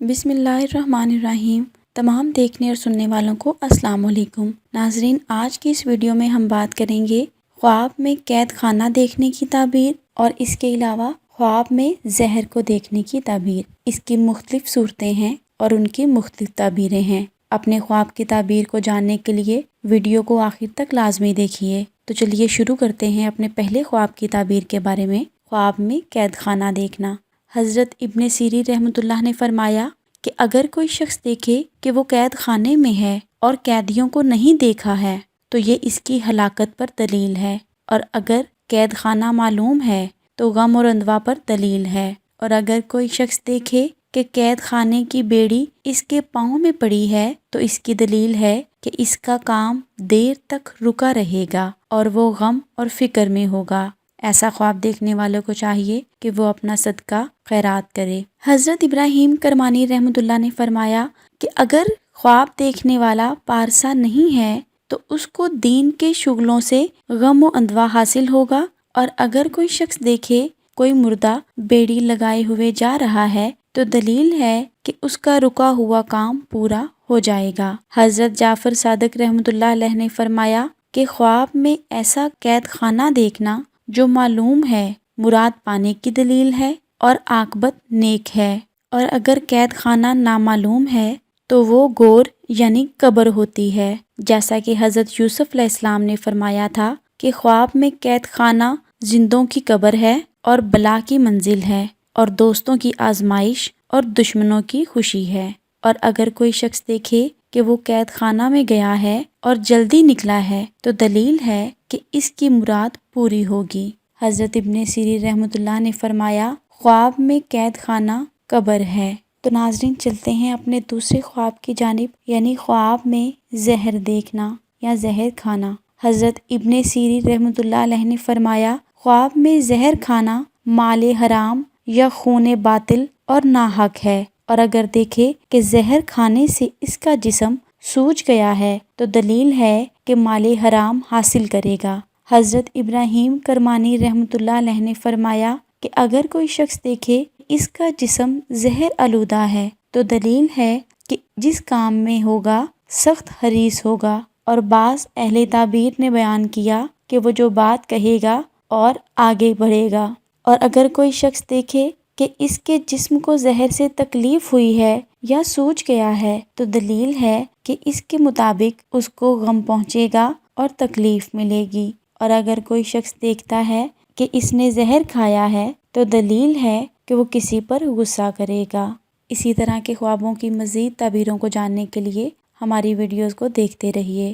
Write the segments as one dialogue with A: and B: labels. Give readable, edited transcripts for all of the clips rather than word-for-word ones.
A: بسم اللہ الرحمن الرحیم۔ تمام دیکھنے اور سننے والوں کو السلام علیکم۔ ناظرین، آج کی اس ویڈیو میں ہم بات کریں گے خواب میں قید خانہ دیکھنے کی تعبیر اور اس کے علاوہ خواب میں زہر کو دیکھنے کی تعبیر۔ اس کی مختلف صورتیں ہیں اور ان کی مختلف تعبیریں ہیں۔ اپنے خواب کی تعبیر کو جاننے کے لیے ویڈیو کو آخر تک لازمی دیکھیے۔ تو چلیے شروع کرتے ہیں اپنے پہلے خواب کی تعبیر کے بارے میں۔ خواب میں قید خانہ دیکھنا۔ حضرت ابن سیرین رحمۃ اللہ نے فرمایا کہ اگر کوئی شخص دیکھے کہ وہ قید خانے میں ہے اور قیدیوں کو نہیں دیکھا ہے تو یہ اس کی ہلاکت پر دلیل ہے، اور اگر قید خانہ معلوم ہے تو غم اور اندوہ پر دلیل ہے، اور اگر کوئی شخص دیکھے کہ قید خانے کی بیڑی اس کے پاؤں میں پڑی ہے تو اس کی دلیل ہے کہ اس کا کام دیر تک رکا رہے گا اور وہ غم اور فکر میں ہوگا۔ ایسا خواب دیکھنے والوں کو چاہیے کہ وہ اپنا صدقہ خیرات کرے۔ حضرت ابراہیم کرمانی رحمۃ اللہ نے فرمایا کہ اگر خواب دیکھنے والا پارسا نہیں ہے تو اس کو دین کے شغلوں سے غم و اندوہ حاصل ہوگا، اور اگر کوئی شخص دیکھے کوئی مردہ بیڑی لگائے ہوئے جا رہا ہے تو دلیل ہے کہ اس کا رکا ہوا کام پورا ہو جائے گا۔ حضرت جعفر صادق رحمۃ اللہ علیہ نے فرمایا کہ خواب میں ایسا قید خانہ دیکھنا جو معلوم ہے مراد پانے کی دلیل ہے اور عاقبت نیک ہے، اور اگر قید خانہ نامعلوم ہے تو وہ گور یعنی قبر ہوتی ہے، جیسا کہ حضرت یوسف علیہ السلام نے فرمایا تھا کہ خواب میں قید خانہ زندوں کی قبر ہے اور بلا کی منزل ہے، اور دوستوں کی آزمائش اور دشمنوں کی خوشی ہے، اور اگر کوئی شخص دیکھے کہ وہ قید خانہ میں گیا ہے اور جلدی نکلا ہے تو دلیل ہے کہ اس کی مراد پوری ہوگی۔ حضرت ابن سیرین رحمۃ اللہ نے فرمایا خواب میں قید خانہ قبر ہے۔ تو ناظرین، چلتے ہیں اپنے دوسرے خواب کی جانب، یعنی خواب میں زہر دیکھنا یا زہر کھانا۔ حضرت ابن سیرین رحمۃ اللہ علیہ نے فرمایا خواب میں زہر کھانا مال حرام یا خون باطل اور ناحق ہے، اور اگر دیکھے کہ زہر کھانے سے اس کا جسم سوج گیا ہے تو دلیل ہے کہ مال حرام حاصل کرے گا۔ حضرت ابراہیم کرمانی رحمۃ اللہ علیہ نے فرمایا کہ اگر کوئی شخص دیکھے اس کا جسم زہر آلودہ ہے تو دلیل ہے کہ جس کام میں ہوگا سخت حریص ہوگا، اور بعض اہل تعبیر نے بیان کیا کہ وہ جو بات کہے گا اور آگے بڑھے گا، اور اگر کوئی شخص دیکھے کہ اس کے جسم کو زہر سے تکلیف ہوئی ہے یا سوج گیا ہے تو دلیل ہے کہ اس کے مطابق اس کو غم پہنچے گا اور تکلیف ملے گی، اور اگر کوئی شخص دیکھتا ہے کہ اس نے زہر کھایا ہے تو دلیل ہے کہ وہ کسی پر غصہ کرے گا۔ اسی طرح کے خوابوں کی مزید تعبیروں کو جاننے کے لیے ہماری ویڈیوز کو دیکھتے رہیے۔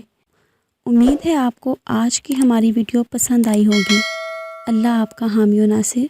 A: امید ہے آپ کو آج کی ہماری ویڈیو پسند آئی ہوگی۔ اللہ آپ کا حامی و ناصر۔